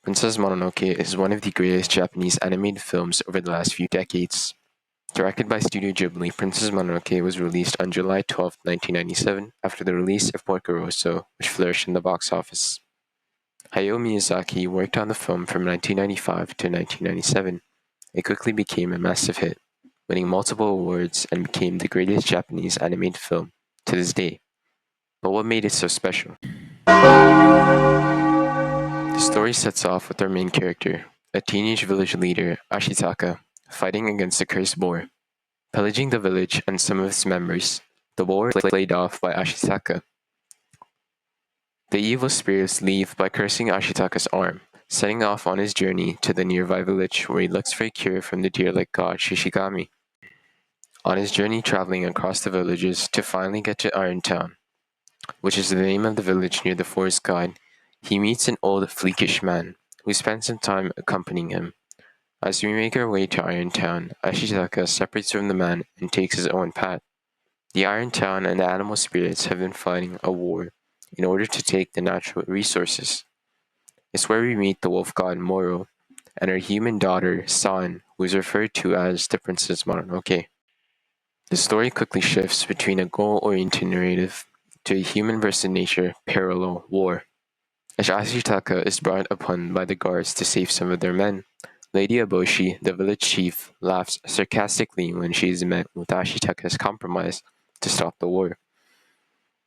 Princess Mononoke is one of the greatest Japanese animated films over the last few decades. Directed by Studio Ghibli, Princess Mononoke was released on July 12, 1997, after the release of Porco Rosso, which flourished in the box office. Hayao Miyazaki worked on the film from 1995 to 1997. It quickly became a massive hit, winning multiple awards and became the greatest Japanese animated film to this day. But what made it so special? The story sets off with our main character, a teenage village leader, Ashitaka, fighting against a cursed boar, pillaging the village and some of its members. The boar is played off by Ashitaka. The evil spirits leave by cursing Ashitaka's arm, setting off on his journey to the nearby village where he looks for a cure from the deer-like god Shishigami. On his journey traveling across the villages to finally get to Iron Town, which is the name of the village near the forest god, he meets an old freakish man who spends some time accompanying him. As we make our way to Iron Town, Ashitaka separates from the man and takes his own path. The Iron Town and the animal spirits have been fighting a war in order to take the natural resources. It's where we meet the wolf god Moro and her human daughter San, who is referred to as the Princess Mononoke. The story quickly shifts between a goal-oriented narrative to a human versus nature parallel war. As Ashitaka is brought upon by the guards to save some of their men, Lady Eboshi, the village chief, laughs sarcastically when she is met with Ashitaka's compromise to stop the war.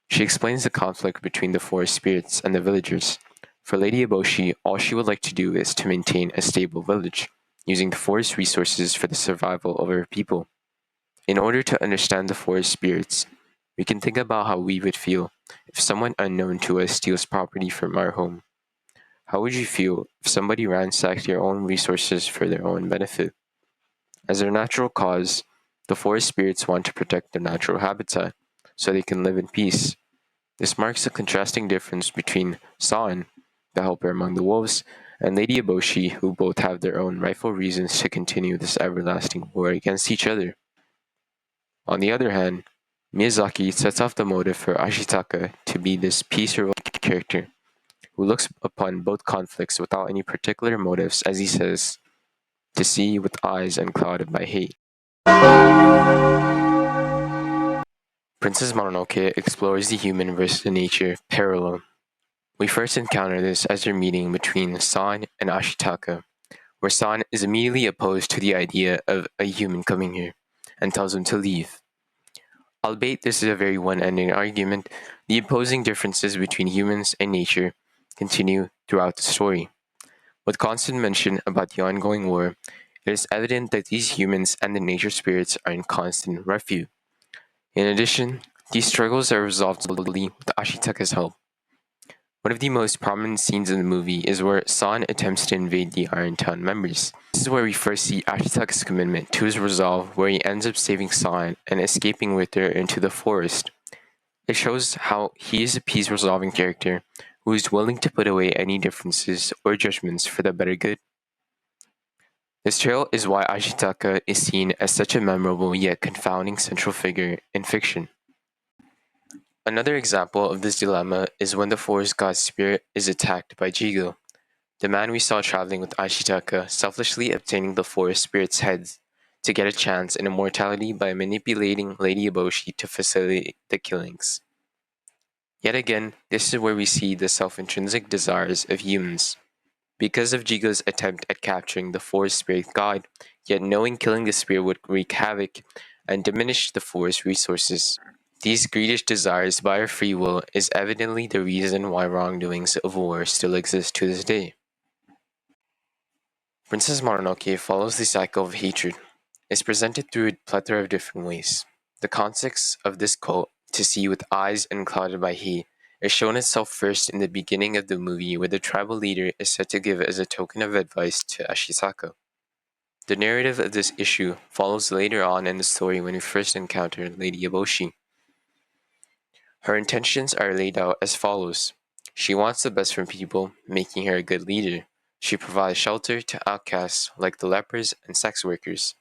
She explains the conflict between the forest spirits and the villagers. For Lady Eboshi, all she would like to do is to maintain a stable village, using the forest resources for the survival of her people. In order to understand the forest spirits, we can think about how we would feel if someone unknown to us steals property from our home. How would you feel if somebody ransacked your own resources for their own benefit? As their natural cause, the forest spirits want to protect their natural habitat so they can live in peace. This marks a contrasting difference between San, the helper among the wolves, and Lady Eboshi, who both have their own rightful reasons to continue this everlasting war against each other. On the other hand, Miyazaki sets off the motive for Ashitaka to be this peaceful character who looks upon both conflicts without any particular motives, as he says, to see with eyes unclouded by hate. Princess Mononoke explores the human versus the nature parallel. We first encounter this as their meeting between San and Ashitaka, where San is immediately opposed to the idea of a human coming here and tells him to leave. Albeit this is a very one-ended argument, the opposing differences between humans and nature continue throughout the story. With constant mention about the ongoing war, it is evident that these humans and the nature spirits are in constant feud. In addition, these struggles are resolved slowly with Ashitaka's help. One of the most prominent scenes in the movie is where San attempts to invade the Iron Town members. This is where we first see Ashitaka's commitment to his resolve, where he ends up saving San and escaping with her into the forest. It shows how he is a peace-resolving character who is willing to put away any differences or judgments for the better good. This trail is why Ashitaka is seen as such a memorable yet confounding central figure in fiction. Another example of this dilemma is when the forest god's spirit is attacked by Jigo, the man we saw traveling with Ashitaka, selfishly obtaining the forest spirit's heads to get a chance in immortality by manipulating Lady Eboshi to facilitate the killings. Yet again, this is where we see the self-intrinsic desires of humans. Because of Jigo's attempt at capturing the forest spirit god, yet knowing killing the spirit would wreak havoc and diminish the forest resources. These greedish desires by our free will is evidently the reason why wrongdoings of war still exist to this day. Princess Mononoke follows the cycle of hatred. It's presented through a plethora of different ways. The context of this cult, to see with eyes unclouded by hate, is shown itself first in the beginning of the movie where the tribal leader is said to give as a token of advice to Ashitaka. The narrative of this issue follows later on in the story when we first encounter Lady Eboshi. Her intentions are laid out as follows. She wants the best from people, making her a good leader. She provides shelter to outcasts like the lepers and sex workers.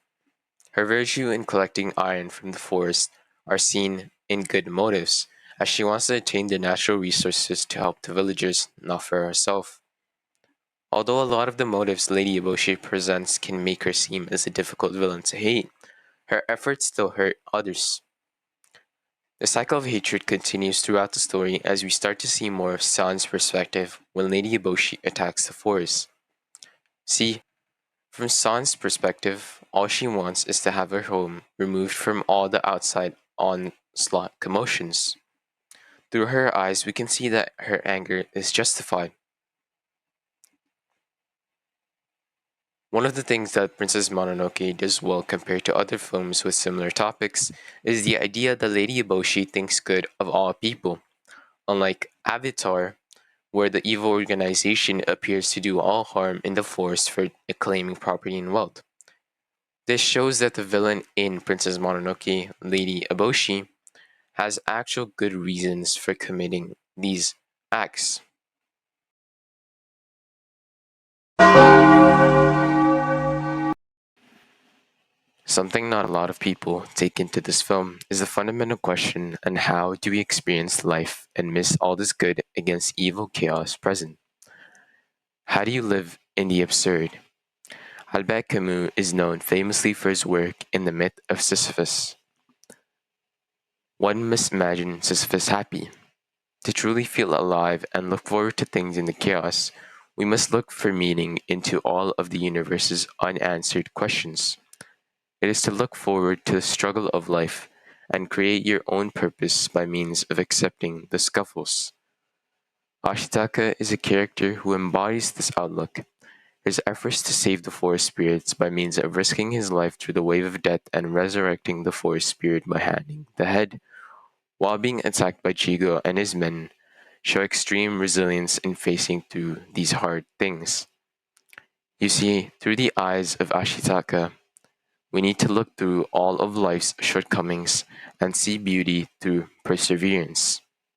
Her virtue in collecting iron from the forest are seen in good motives, as she wants to attain the natural resources to help the villagers, not for herself. Although a lot of the motives Lady Eboshi presents can make her seem as a difficult villain to hate, her efforts still hurt others. The cycle of hatred continues throughout the story as we start to see more of San's perspective when Lady Eboshi attacks the forest. See, from San's perspective, all she wants is to have her home removed from all the outside onslaught commotions. Through her eyes, we can see that her anger is justified. One of the things that Princess Mononoke does well compared to other films with similar topics is the idea that Lady Eboshi thinks good of all people. Unlike Avatar, where the evil organization appears to do all harm in the forest for claiming property and wealth. This shows that the villain in Princess Mononoke, Lady Eboshi, has actual good reasons for committing these acts. Something not a lot of people take into this film is the fundamental question on how do we experience life and miss all this good against evil chaos present? How do you live in the absurd? Albert Camus is known famously for his work in the myth of Sisyphus. One must imagine Sisyphus happy. To truly feel alive and look forward to things in the chaos, we must look for meaning into all of the universe's unanswered questions. It is to look forward to the struggle of life and create your own purpose by means of accepting the scuffles. Ashitaka is a character who embodies this outlook. His efforts to save the forest spirits by means of risking his life through the wave of death and resurrecting the forest spirit by handing the head, while being attacked by Chigo and his men, show extreme resilience in facing through these hard things. You see, through the eyes of Ashitaka, we need to look through all of life's shortcomings and see beauty through perseverance.